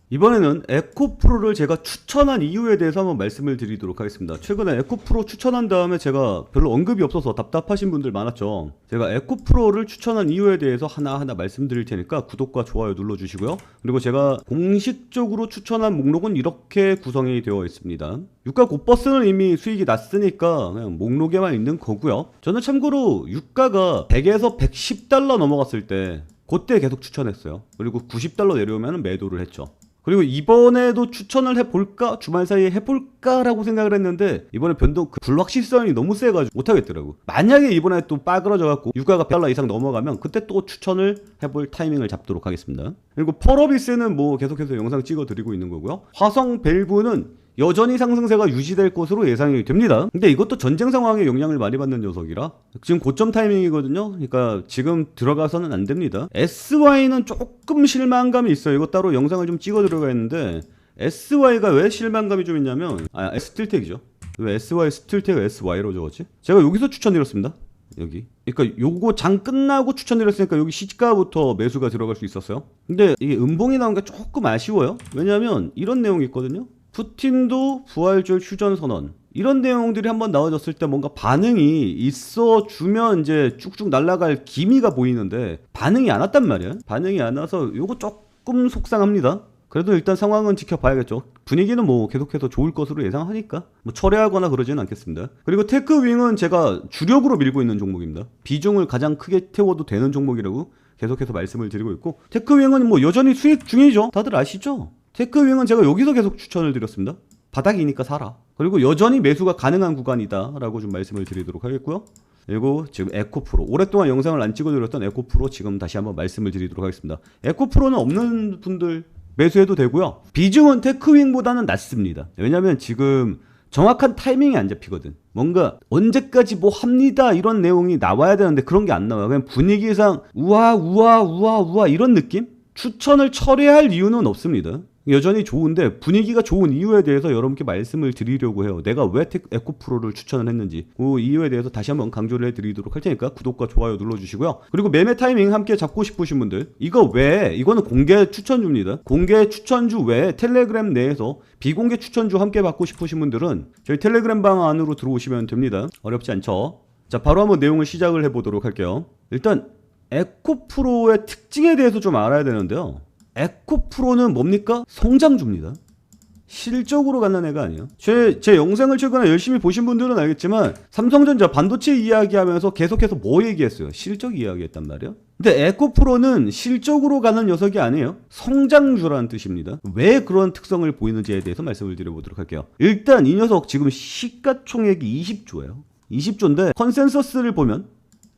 이번에는 에코프로를 제가 추천한 이유에 대해서 한번 말씀을 드리도록 하겠습니다. 최근에 에코프로 추천한 다음에 제가 별로 언급이 없어서 답답하신 분들 많았죠. 제가 에코프로를 추천한 이유에 대해서 하나하나 말씀드릴 테니까 구독과 좋아요 눌러주시고요. 그리고 제가 공식적으로 추천한 목록은 이렇게 구성이 되어 있습니다. 유가 곧버스는 이미 수익이 났으니까 그냥 목록에만 있는 거고요. 저는 참고로 유가가 100에서 110달러 넘어갔을 때 그때 계속 추천했어요. 그리고 90달러 내려오면 매도를 했죠. 그리고 이번에도 추천을 해볼까? 주말 사이에 해볼까라고 생각을 했는데 이번에 변동 그 불확실성이 너무 세가지고 못하겠더라고. 만약에 이번에 또 빠그러져갖고 유가가 100달러 이상 넘어가면 그때 또 추천을 해볼 타이밍을 잡도록 하겠습니다. 그리고 펄어비스는 뭐 계속해서 영상 찍어드리고 있는 거고요. 화성 밸브는 여전히 상승세가 유지될 것으로 예상이 됩니다. 근데 이것도 전쟁 상황에 영향을 많이 받는 녀석이라 지금 고점 타이밍이거든요. 그러니까 지금 들어가서는 안 됩니다. SY는 조금 실망감이 있어요. 이거 따로 영상을 좀 찍어 들어가야했는데 SY가 왜 실망감이 좀 있냐면 스틸텍이죠. 왜 SY 스틸텍을 SY로 적었지? 제가 여기서 추천드렸습니다. 여기. 그러니까 요거 장 끝나고 추천드렸으니까 여기 시가부터 매수가 들어갈 수 있었어요. 근데 이게 음봉이 나온 게 조금 아쉬워요. 왜냐면 이런 내용이 있거든요. 푸틴도 부활절 휴전선언 이런 내용들이 한번 나와졌을 때 뭔가 반응이 있어주면 이제 쭉쭉 날아갈 기미가 보이는데 반응이 안 왔단 말이야. 반응이 안 와서 요거 조금 속상합니다. 그래도 일단 상황은 지켜봐야겠죠. 분위기는 뭐 계속해서 좋을 것으로 예상하니까 뭐 철회하거나 그러지는 않겠습니다. 그리고 테크윙은 제가 주력으로 밀고 있는 종목입니다. 비중을 가장 크게 태워도 되는 종목이라고 계속해서 말씀을 드리고 있고, 테크윙은 뭐 여전히 수익 중이죠. 다들 아시죠? 테크윙은 제가 여기서 계속 추천을 드렸습니다. 바닥이니까 사라. 그리고 여전히 매수가 가능한 구간이다 라고 좀 말씀을 드리도록 하겠고요. 그리고 지금 에코프로, 오랫동안 영상을 안 찍어드렸던 에코프로 지금 다시 한번 말씀을 드리도록 하겠습니다. 에코프로는 없는 분들 매수해도 되고요. 비중은 테크윙보다는 낮습니다. 왜냐면 지금 정확한 타이밍이 안 잡히거든. 뭔가 언제까지 뭐 합니다 이런 내용이 나와야 되는데 그런 게 안 나와요. 그냥 분위기상 우와 이런 느낌? 추천을 철회할 이유는 없습니다. 여전히 좋은데 분위기가 좋은 이유에 대해서 여러분께 말씀을 드리려고 해요. 내가 왜 에코프로를 추천을 했는지 그 이유에 대해서 다시 한번 강조를 해드리도록 할 테니까 구독과 좋아요 눌러주시고요. 그리고 매매 타이밍 함께 잡고 싶으신 분들, 이거는 공개 추천주입니다. 공개 추천주 외에 텔레그램 내에서 비공개 추천주 함께 받고 싶으신 분들은 저희 텔레그램 방 안으로 들어오시면 됩니다. 어렵지 않죠? 자, 바로 한번 내용을 시작을 해보도록 할게요. 일단 에코프로의 특징에 대해서 좀 알아야 되는데요. 에코프로는 뭡니까? 성장주입니다. 실적으로 가는 애가 아니에요. 제 영상을 최근에 열심히 보신 분들은 알겠지만 삼성전자 반도체 이야기하면서 계속해서 뭐 얘기했어요? 실적 이야기했단 말이에요. 근데 에코프로는 실적으로 가는 녀석이 아니에요. 성장주라는 뜻입니다. 왜 그런 특성을 보이는지에 대해서 말씀을 드려보도록 할게요. 일단 이 녀석 지금 시가총액이 20조예요. 20조인데 컨센서스를 보면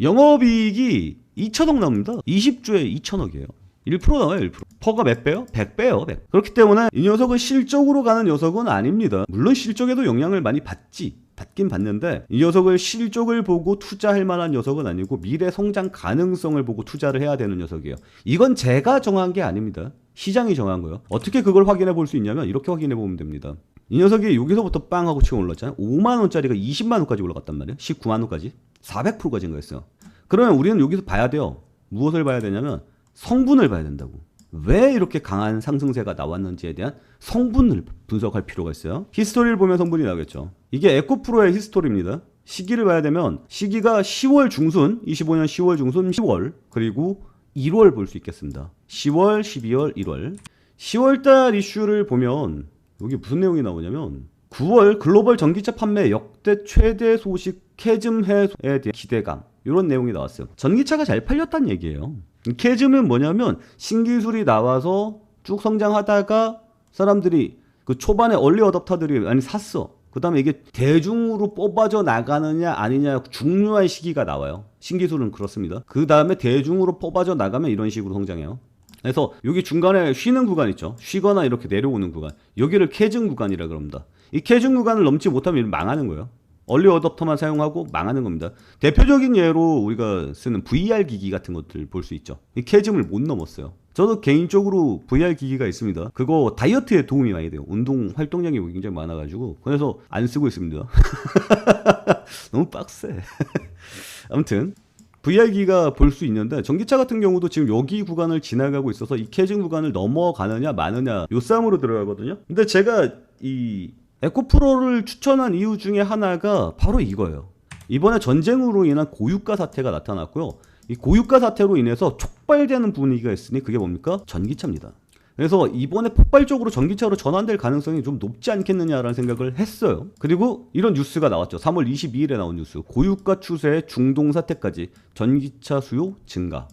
영업이익이 2천억 나옵니다. 20조에 2천억이에요. 1% 나와요. 1%. 퍼가 몇 배요? 100배요. 100. 그렇기 때문에 이 녀석은 실적으로 가는 녀석은 아닙니다. 물론 실적에도 영향을 많이 받긴 받는데 이 녀석을 실적을 보고 투자할 만한 녀석은 아니고 미래 성장 가능성을 보고 투자를 해야 되는 녀석이에요. 이건 제가 정한 게 아닙니다. 시장이 정한 거예요. 어떻게 그걸 확인해 볼 수 있냐면 이렇게 확인해 보면 됩니다. 이 녀석이 여기서부터 빵 하고 치고 올랐잖아요. 5만원짜리가 20만원까지 올라갔단 말이에요. 19만원까지. 400%가 증가했어요. 그러면 우리는 여기서 봐야 돼요. 무엇을 봐야 되냐면 성분을 봐야 된다고. 왜 이렇게 강한 상승세가 나왔는지에 대한 성분을 분석할 필요가 있어요. 히스토리를 보면 성분이 나오겠죠. 이게 에코프로의 히스토리입니다. 시기를 봐야 되면 시기가 10월 중순, 25년 10월 중순, 10월, 그리고 1월 볼 수 있겠습니다. 10월, 12월, 1월. 10월달 이슈를 보면 여기 무슨 내용이 나오냐면 9월 글로벌 전기차 판매 역대 최대 소식 캐즘 해소에 대한 기대감, 이런 내용이 나왔어요. 전기차가 잘 팔렸다는 얘기예요. 캐즘은 뭐냐면 신기술이 나와서 쭉 성장하다가 사람들이 그 초반에 얼리 어댑터들이 많이 샀어. 그 다음에 이게 대중으로 뽑아져 나가느냐 아니냐 중요한 시기가 나와요. 신기술은 그렇습니다. 그 다음에 대중으로 뽑아져 나가면 이런 식으로 성장해요. 그래서 여기 중간에 쉬는 구간 있죠. 쉬거나 이렇게 내려오는 구간, 여기를 캐즘 구간이라 그럽니다. 이 캐즘 구간을 넘지 못하면 망하는 거예요. 얼리 어댑터만 사용하고 망하는 겁니다. 대표적인 예로 우리가 쓰는 VR 기기 같은 것들 볼 수 있죠. 이 캐즘을 못 넘었어요. 저도 개인적으로 VR 기기가 있습니다. 그거 다이어트에 도움이 많이 돼요. 운동 활동량이 굉장히 많아가지고 그래서 안 쓰고 있습니다. 너무 빡세. 아무튼 VR기가 볼 수 있는데 전기차 같은 경우도 지금 여기 구간을 지나가고 있어서 이 캐진 구간을 넘어가느냐 마느냐 요 싸움으로 들어가거든요. 근데 제가 이 에코프로를 추천한 이유 중에 하나가 바로 이거예요. 이번에 전쟁으로 인한 고유가 사태가 나타났고요. 이 고유가 사태로 인해서 촉발되는 분위기가 있으니 그게 뭡니까? 전기차입니다. 그래서 이번에 폭발적으로 전기차로 전환될 가능성이 좀 높지 않겠느냐라는 생각을 했어요. 그리고 이런 뉴스가 나왔죠. 3월 22일에 나온 뉴스. 고유가 추세의 중동 사태까지 전기차 수요 증가.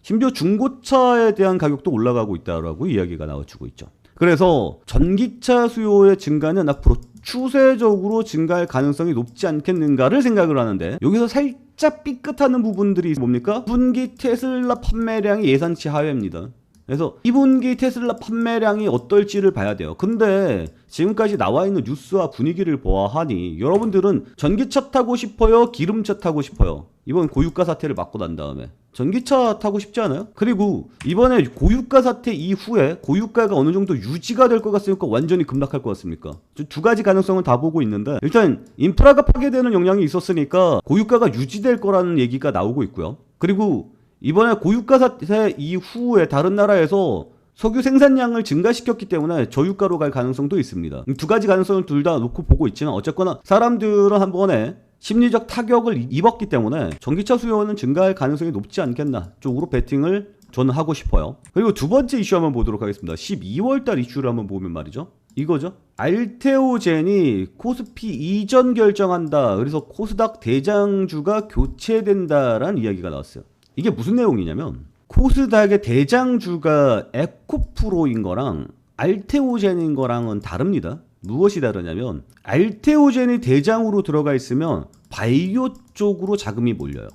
심지어 중고차에 대한 가격도 올라가고 있다라고 이야기가 나와주고 있죠. 그래서 전기차 수요의 증가는 앞으로 추세적으로 증가할 가능성이 높지 않겠는가를 생각을 하는데, 여기서 살짝 삐끗하는 부분들이 뭡니까? 2분기 테슬라 판매량이 예상치 하회입니다. 그래서 2분기 테슬라 판매량이 어떨지를 봐야 돼요. 근데 지금까지 나와 있는 뉴스와 분위기를 보아하니 여러분들은 전기차 타고 싶어요? 기름차 타고 싶어요? 이번 고유가 사태를 맞고 난 다음에 전기차 타고 싶지 않아요? 그리고 이번에 고유가 사태 이후에 고유가가 어느 정도 유지가 될 것 같습니까? 완전히 급락할 것 같습니까? 두 가지 가능성을 다 보고 있는데, 일단 인프라가 파괴되는 영향이 있었으니까 고유가가 유지될 거라는 얘기가 나오고 있고요. 그리고 이번에 고유가 사태 이후에 다른 나라에서 석유 생산량을 증가시켰기 때문에 저유가로 갈 가능성도 있습니다. 두 가지 가능성을 둘 다 놓고 보고 있지만 어쨌거나 사람들은 한 번에 심리적 타격을 입었기 때문에 전기차 수요는 증가할 가능성이 높지 않겠나 쪽으로 베팅을 저는 하고 싶어요. 그리고 두 번째 이슈 한번 보도록 하겠습니다. 12월달 이슈를 한번 보면 말이죠. 이거죠. 알테오젠이 코스피 이전 결정한다. 그래서 코스닥 대장주가 교체된다라는 이야기가 나왔어요. 이게 무슨 내용이냐면 코스닥의 대장주가 에코프로인 거랑 알테오젠인 거랑은 다릅니다. 무엇이 다르냐면 알테오젠이 대장으로 들어가 있으면 바이오 쪽으로 자금이 몰려요.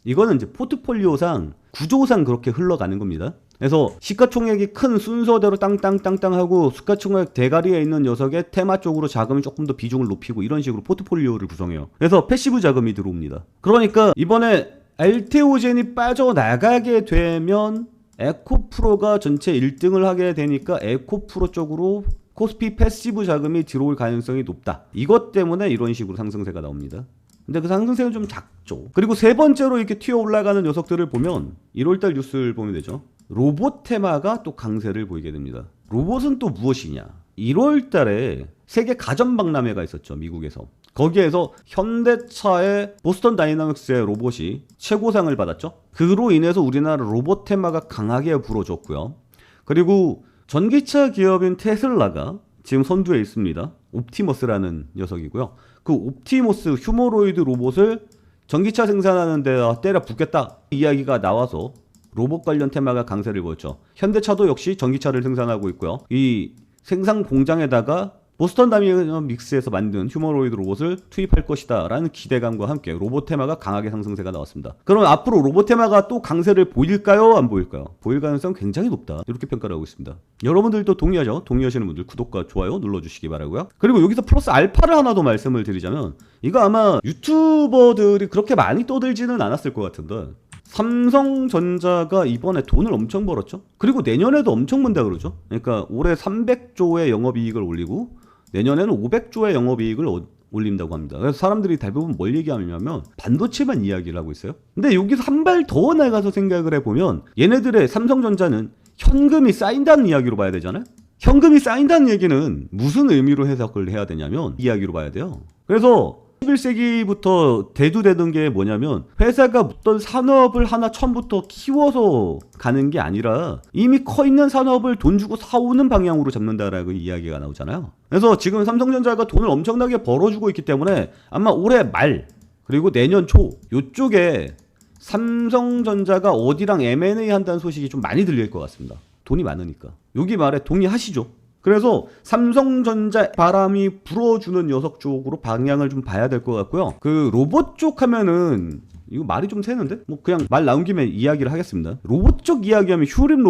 이거는 이제 포트폴리오상 구조상 그렇게 흘러가는 겁니다. 그래서 시가총액이 큰 순서대로 땅땅땅땅 하고 시가총액 대가리에 있는 녀석의 테마 쪽으로 자금을 조금 더 비중을 높이고 이런 식으로 포트폴리오를 구성해요. 그래서 패시브 자금이 들어옵니다. 그러니까 이번에 알테오젠이 빠져나가게 되면 에코프로가 전체 1등을 하게 되니까 에코프로 쪽으로 코스피 패시브 자금이 들어올 가능성이 높다. 이것 때문에 이런 식으로 상승세가 나옵니다. 근데 그 상승세는 좀 작죠. 그리고 세 번째로 이렇게 튀어 올라가는 녀석들을 보면 1월달 뉴스를 보면 되죠. 로봇 테마가 또 강세를 보이게 됩니다. 로봇은 또 무엇이냐? 1월달에 세계 가전 박람회가 있었죠. 미국에서. 거기에서 현대차의 보스턴 다이나믹스의 로봇이 최고상을 받았죠. 그로 인해서 우리나라 로봇 테마가 강하게 불어줬고요. 그리고 전기차 기업인 테슬라가 지금 선두에 있습니다. 옵티머스라는 녀석이고요. 그 옵티머스 휴머로이드 로봇을 전기차 생산하는 데다 때려 붓겠다 이야기가 나와서 로봇 관련 테마가 강세를 보였죠. 현대차도 역시 전기차를 생산하고 있고요. 이 생산 공장에다가 보스턴 다이나믹스에서 만든 휴머로이드 로봇을 투입할 것이다 라는 기대감과 함께 로봇 테마가 강하게 상승세가 나왔습니다. 그럼 앞으로 로봇 테마가 또 강세를 보일까요? 안 보일까요? 보일 가능성 굉장히 높다. 이렇게 평가를 하고 있습니다. 여러분들도 동의하죠? 동의하시는 분들 구독과 좋아요 눌러주시기 바라고요. 그리고 여기서 플러스 알파를 하나 더 말씀을 드리자면, 이거 아마 유튜버들이 그렇게 많이 떠들지는 않았을 것 같은데 삼성전자가 이번에 돈을 엄청 벌었죠. 그리고 내년에도 엄청 번다 그러죠. 그러니까 올해 300조의 영업이익을 올리고 내년에는 500조의 영업이익을 올린다고 합니다. 그래서 사람들이 대부분 뭘 얘기하냐면 반도체만 이야기를 하고 있어요. 근데 여기서 한 발 더 나가서 생각을 해보면 얘네들의 삼성전자는 현금이 쌓인다는 이야기로 봐야 되잖아요. 현금이 쌓인다는 얘기는 무슨 의미로 해석을 해야 되냐면 이야기로 봐야 돼요. 그래서 11세기부터 대두되던 게 뭐냐면 회사가 어떤 산업을 하나 처음부터 키워서 가는 게 아니라 이미 커 있는 산업을 돈 주고 사오는 방향으로 잡는다라고 이야기가 나오잖아요. 그래서 지금 삼성전자가 돈을 엄청나게 벌어주고 있기 때문에 아마 올해 말 그리고 내년 초 요쪽에 삼성전자가 어디랑 M&A 한다는 소식이 좀 많이 들릴 것 같습니다. 돈이 많으니까. 여기 말에 동의하시죠? 그래서 삼성전자 바람이 불어주는 녀석 쪽으로 방향을 좀 봐야 될 것 같고요. 그 로봇 쪽 하면은 이거 말이 좀 새는데? 뭐 그냥 말 나온 김에 이야기를 하겠습니다. 로봇 쪽 이야기하면 휴림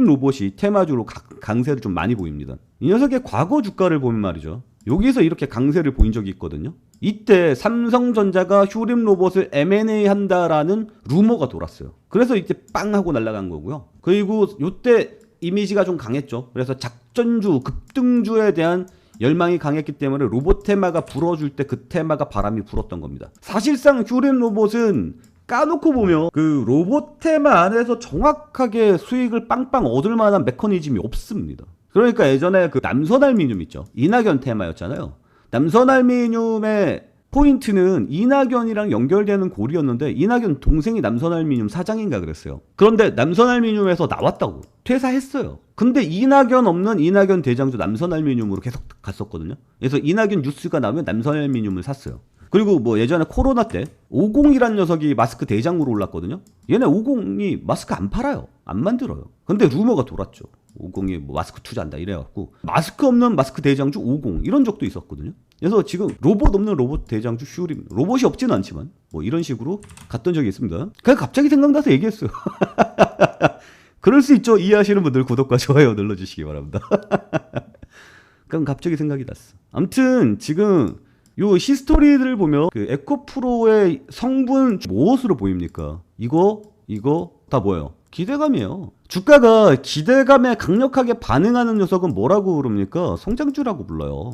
로봇이 테마주로 강세를 좀 많이 보입니다. 이 녀석의 과거 주가를 보면 말이죠. 여기서 이렇게 강세를 보인 적이 있거든요. 이때 삼성전자가 휴림 로봇을 M&A 한다라는 루머가 돌았어요. 그래서 이때 빵 하고 날아간 거고요. 그리고 이때 이미지가 좀 강했죠. 그래서 작전주, 급등주에 대한 열망이 강했기 때문에 로봇 테마가 불어줄 때 그 테마가 바람이 불었던 겁니다. 사실상 휴림 로봇은 까놓고 보면 그 로봇 테마 안에서 정확하게 수익을 빵빵 얻을 만한 메커니즘이 없습니다. 그러니까 예전에 그 남선 알미늄 있죠. 이낙연 테마였잖아요. 남선 알미늄의 포인트는 이낙연이랑 연결되는 고리였는데 이낙연 동생이 남선알미늄 사장인가 그랬어요. 그런데 남선알미늄에서 나왔다고 퇴사했어요. 근데 이낙연 없는 이낙연 대장주 남선알미늄으로 계속 갔었거든요. 그래서 이낙연 뉴스가 나오면 남선알미늄을 샀어요. 그리고 뭐 예전에 코로나 때 50이란 녀석이 마스크 대장으로 올랐거든요. 얘네 50이 마스크 안 팔아요. 안 만들어요. 근데 루머가 돌았죠. 50이 뭐 마스크 투자한다 이래갖고 마스크 없는 마스크 대장주 50 이런 적도 있었거든요. 그래서 지금 로봇 없는 로봇 대장주 휴림, 로봇이 없지는 않지만 뭐 이런 식으로 갔던 적이 있습니다. 그냥 갑자기 생각나서 얘기했어요. 그럴 수 있죠. 이해하시는 분들 구독과 좋아요 눌러주시기 바랍니다. 그럼 갑자기 생각이 났어. 아무튼 지금 요 히스토리를 보면 그 에코프로의 성분 무엇으로 보입니까? 이거 다 뭐예요? 기대감이에요. 주가가 기대감에 강력하게 반응하는 녀석은 뭐라고 그럽니까? 성장주라고 불러요.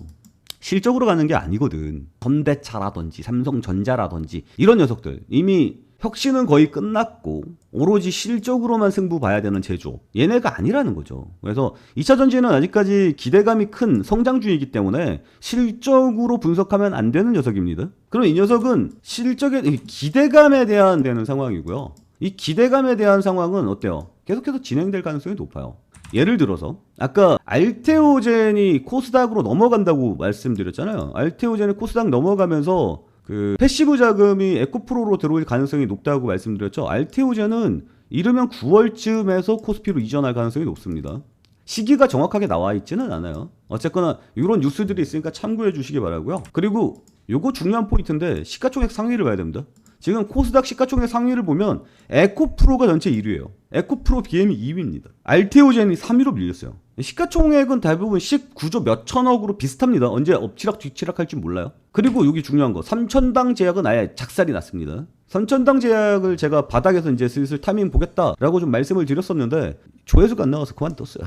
실적으로 가는 게 아니거든. 현대차라든지 삼성전자라든지 이런 녀석들 이미 혁신은 거의 끝났고 오로지 실적으로만 승부 봐야 되는 제조, 얘네가 아니라는 거죠. 그래서 2차전지는 아직까지 기대감이 큰 성장주이기 때문에 실적으로 분석하면 안 되는 녀석입니다. 그럼 이 녀석은 실적의 기대감에 대한 되는 상황이고요. 이 기대감에 대한 상황은 어때요? 계속해서 진행될 가능성이 높아요. 예를 들어서 아까 알테오젠이 코스닥으로 넘어간다고 말씀드렸잖아요. 알테오젠이 코스닥 넘어가면서 그 패시브 자금이 에코프로로 들어올 가능성이 높다고 말씀드렸죠. 알테오젠은 이르면 9월쯤에서 코스피로 이전할 가능성이 높습니다. 시기가 정확하게 나와 있지는 않아요. 어쨌거나 이런 뉴스들이 있으니까 참고해 주시기 바라고요. 그리고 요거 중요한 포인트인데 시가총액 상위를 봐야 됩니다. 지금 코스닥 시가총액 상위를 보면 에코프로가 전체 1위예요. 에코프로 BM이 2위입니다. 알테오젠이 3위로 밀렸어요. 시가총액은 대부분 19조 몇천억으로 비슷합니다. 언제 엎치락 뒤치락 할지 몰라요. 그리고 여기 중요한 거 삼천당 제약은 아예 작살이 났습니다. 삼천당 제약을 제가 바닥에서 이제 슬슬 타이밍 보겠다라고 좀 말씀을 드렸었는데 조회수가 안 나와서 그만뒀어요.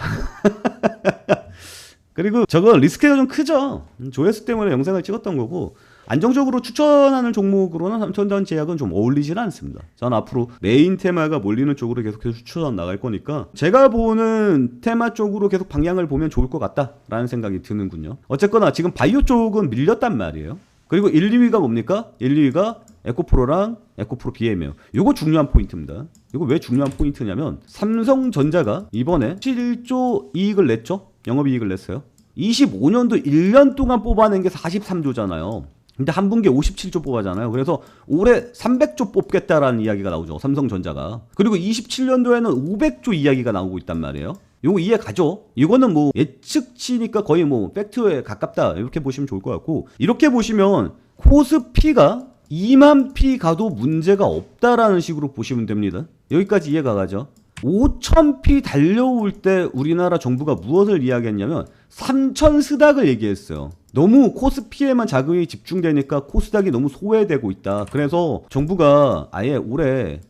그리고 저거 리스크가 좀 크죠. 조회수 때문에 영상을 찍었던 거고 안정적으로 추천하는 종목으로는 삼천당 제약은 좀 어울리지는 않습니다. 저는 앞으로 메인 테마가 몰리는 쪽으로 계속해서 추천 나갈 거니까 제가 보는 테마 쪽으로 계속 방향을 보면 좋을 것 같다라는 생각이 드는군요. 어쨌거나 지금 바이오 쪽은 밀렸단 말이에요. 그리고 1, 2위가 뭡니까? 1, 2위가 에코프로랑 에코프로 BM이에요. 이거 중요한 포인트입니다. 이거 왜 중요한 포인트냐면 삼성전자가 이번에 7조 이익을 냈죠. 영업이익을 냈어요. 25년도 1년 동안 뽑아낸 게 43조잖아요. 근데 한 분기에 57조 뽑아잖아요. 그래서 올해 300조 뽑겠다라는 이야기가 나오죠. 삼성전자가. 그리고 27년도에는 500조 이야기가 나오고 있단 말이에요. 요거 이해 가죠? 이거는 뭐 예측치니까 거의 뭐 팩트에 가깝다 이렇게 보시면 좋을 것 같고 이렇게 보시면 코스피가 2만 피 가도 문제가 없다라는 식으로 보시면 됩니다. 여기까지 이해가 가죠? 5,000피 달려올 때 우리나라 정부가 무엇을 이야기했냐면 3,000 스닥을 얘기했어요. 너무 코스피에만 자금이 집중되니까 코스닥이 너무 소외되고 있다. 그래서 정부가 아예 올해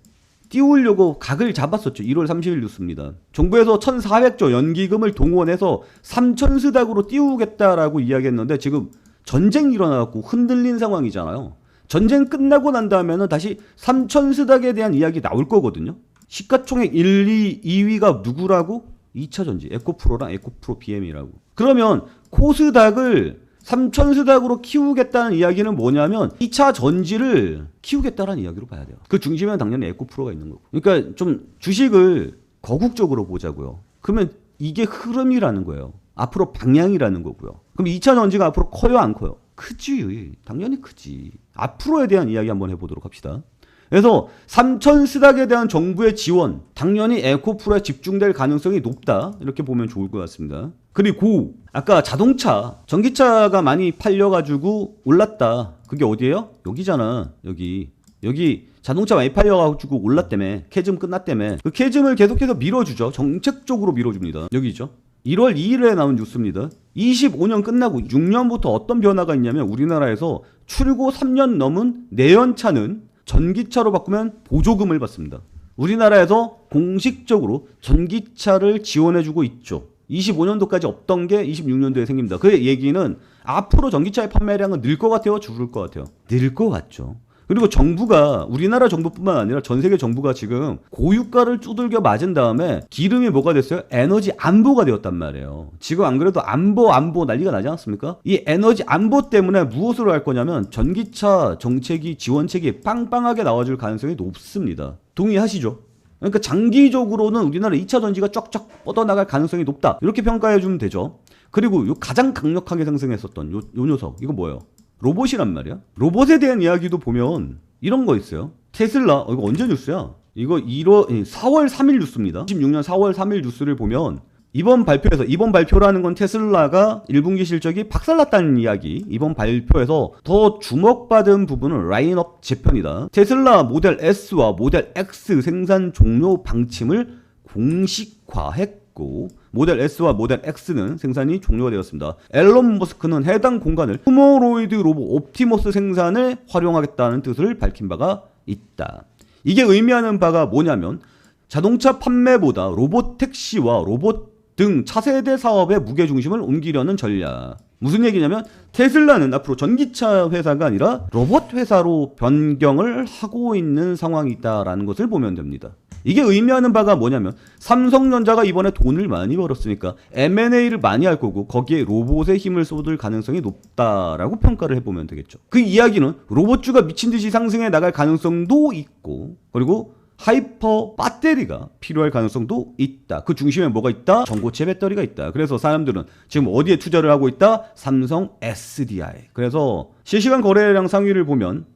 띄우려고 각을 잡았었죠. 1월 30일 뉴스입니다. 정부에서 1,400조 연기금을 동원해서 3,000 스닥으로 띄우겠다라고 이야기했는데 지금 전쟁이 일어나갖고 흔들린 상황이잖아요. 전쟁 끝나고 난 다음에는 다시 3,000 스닥에 대한 이야기 나올 거거든요. 시가총액 1, 2, 2위가 누구라고? 2차전지 에코프로랑 에코프로 BM이라고. 그러면 코스닥을 3,000 스닥으로 키우겠다는 이야기는 뭐냐면 2차 전지를 키우겠다라는 이야기로 봐야 돼요. 그 중심에는 당연히 에코프로가 있는 거고. 그러니까 좀 주식을 거국적으로 보자고요. 그러면 이게 흐름이라는 거예요. 앞으로 방향이라는 거고요. 그럼 2차 전지가 앞으로 커요 안 커요? 크지. 당연히 크지. 앞으로에 대한 이야기 한번 해보도록 합시다. 그래서 3,000 스닥에 대한 정부의 지원 당연히 에코프로에 집중될 가능성이 높다 이렇게 보면 좋을 것 같습니다. 그리고 아까 자동차 전기차가 많이 팔려가지고 올랐다. 그게 어디예요? 여기잖아. 여기 자동차 많이 팔려가지고 올랐다며. 캐즘 끝났다며. 그 캐즘을 계속해서 밀어주죠. 정책적으로 밀어줍니다. 여기죠. 1월 2일에 나온 뉴스입니다. 25년 끝나고 6년부터 어떤 변화가 있냐면 우리나라에서 출고 3년 넘은 내연차는 전기차로 바꾸면 보조금을 받습니다. 우리나라에서 공식적으로 전기차를 지원해주고 있죠. 25년도까지 없던 게 26년도에 생깁니다. 그 얘기는 앞으로 전기차의 판매량은 늘 것 같아요? 줄을 것 같아요? 늘 것 같죠. 그리고 정부가, 우리나라 정부뿐만 아니라 전 세계 정부가 지금 고유가를 두들겨 맞은 다음에 기름이 뭐가 됐어요? 에너지 안보가 되었단 말이에요. 지금 안 그래도 안보 난리가 나지 않습니까? 이 에너지 안보 때문에 무엇으로 할 거냐면 전기차 정책이, 지원책이 빵빵하게 나와줄 가능성이 높습니다. 동의하시죠? 그러니까 장기적으로는 우리나라 2차 전지가 쫙쫙 뻗어나갈 가능성이 높다. 이렇게 평가해주면 되죠. 그리고 요 가장 강력하게 상승했었던 요 녀석, 이거 뭐예요? 로봇이란 말이야. 로봇에 대한 이야기도 보면 이런 거 있어요. 테슬라, 이거 언제 뉴스야? 이거 4월 3일 뉴스입니다. 16년 4월 3일 뉴스를 보면 이번 발표라는 건 테슬라가 1분기 실적이 박살났다는 이야기. 이번 발표에서 더 주목받은 부분은 라인업 재편이다. 테슬라 모델 S와 모델 X 생산 종료 방침을 공식화했고, 모델 S와 모델 X는 생산이 종료가 되었습니다. 앨런 머스크는 해당 공간을 휴머노이드 로봇 옵티머스 생산에 활용하겠다는 뜻을 밝힌 바가 있다. 이게 의미하는 바가 뭐냐면 자동차 판매보다 로봇 택시와 로봇 등 차세대 사업의 무게중심을 옮기려는 전략. 무슨 얘기냐면 테슬라는 앞으로 전기차 회사가 아니라 로봇 회사로 변경을 하고 있는 상황이 있다라는 것을 보면 됩니다. 이게 의미하는 바가 뭐냐면 삼성전자가 이번에 돈을 많이 벌었으니까 M&A를 많이 할 거고 거기에 로봇의 힘을 쏟을 가능성이 높다라고 평가를 해보면 되겠죠. 그 이야기는 로봇주가 미친듯이 상승해 나갈 가능성도 있고, 그리고 하이퍼 배터리가 필요할 가능성도 있다. 그 중심에 뭐가 있다? 전고체 배터리가 있다. 그래서 사람들은 지금 어디에 투자를 하고 있다? 삼성 SDI. 그래서 실시간 거래량 상위를 보면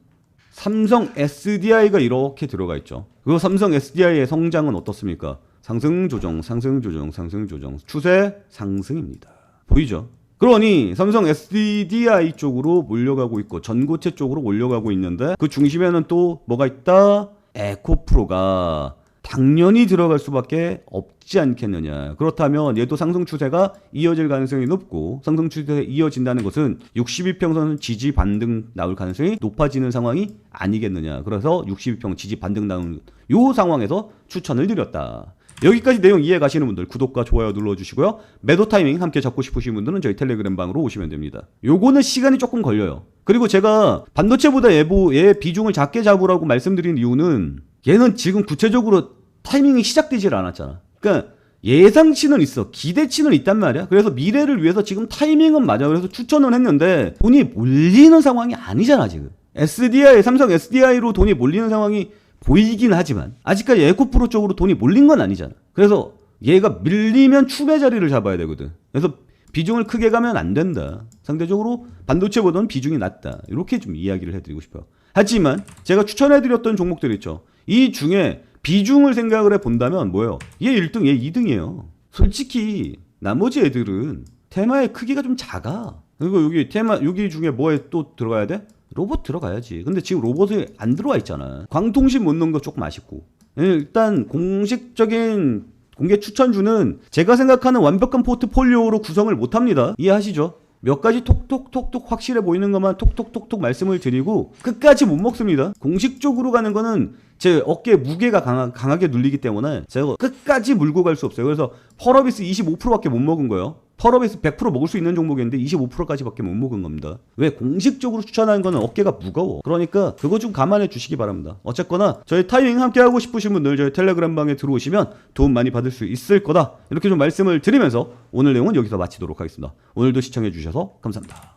삼성 SDI가 이렇게 들어가 있죠. 그리고 삼성 SDI의 성장은 어떻습니까? 상승 조정, 상승 조정, 상승 조정. 추세 상승입니다. 보이죠? 그러니 삼성 SDI 쪽으로 몰려가고 있고 전고체 쪽으로 몰려가고 있는데 그 중심에는 또 뭐가 있다? 에코프로가 당연히 들어갈 수밖에 없지 않겠느냐. 그렇다면 얘도 상승 추세가 이어질 가능성이 높고, 상승 추세가 이어진다는 것은 62평선 지지 반등 나올 가능성이 높아지는 상황이 아니겠느냐. 그래서 62평 지지 반등 나오는 요 상황에서 추천을 드렸다. 여기까지 내용 이해 가시는 분들 구독과 좋아요 눌러주시고요. 매도 타이밍 함께 잡고 싶으신 분들은 저희 텔레그램 방으로 오시면 됩니다. 요거는 시간이 조금 걸려요. 그리고 제가 반도체보다 얘 비중을 작게 잡으라고 말씀드린 이유는 얘는 지금 구체적으로 타이밍이 시작되질 않았잖아. 그러니까 예상치는 있어. 기대치는 있단 말이야. 그래서 미래를 위해서 지금 타이밍은 맞아. 그래서 추천은 했는데 돈이 몰리는 상황이 아니잖아 지금. 삼성 SDI로 돈이 몰리는 상황이 보이긴 하지만 아직까지 에코프로 쪽으로 돈이 몰린 건 아니잖아. 그래서 얘가 밀리면 추매 자리를 잡아야 되거든. 그래서 비중을 크게 가면 안 된다. 상대적으로 반도체보다는 비중이 낮다. 이렇게 좀 이야기를 해드리고 싶어요. 하지만 제가 추천해드렸던 종목들 있죠. 이 중에 비중을 생각을 해본다면 뭐예요? 얘 1등, 얘 2등이에요. 솔직히 나머지 애들은 테마의 크기가 좀 작아. 그리고 여기 중에 뭐에 또 들어가야 돼? 로봇 들어가야지. 근데 지금 로봇이 안 들어와 있잖아. 광통신 못 넣은 거 조금 아쉽고. 일단 공식적인 공개 추천주는 제가 생각하는 완벽한 포트폴리오로 구성을 못합니다. 이해하시죠? 몇 가지 톡톡톡톡 확실해 보이는 것만 톡톡톡톡 말씀을 드리고 끝까지 못 먹습니다. 공식적으로 가는 거는 제 어깨에 무게가 강하게 눌리기 때문에 제가 끝까지 물고 갈 수 없어요. 그래서 펄어비스 25%밖에 못 먹은 거예요. 펄어비스 100% 먹을 수 있는 종목인데 25%까지밖에 못 먹은 겁니다. 왜? 공식적으로 추천하는 거는 어깨가 무거워. 그러니까 그거 좀 감안해 주시기 바랍니다. 어쨌거나 저희 타이밍 함께 하고 싶으신 분들 저희 텔레그램 방에 들어오시면 도움 많이 받을 수 있을 거다. 이렇게 좀 말씀을 드리면서 오늘 내용은 여기서 마치도록 하겠습니다. 오늘도 시청해 주셔서 감사합니다.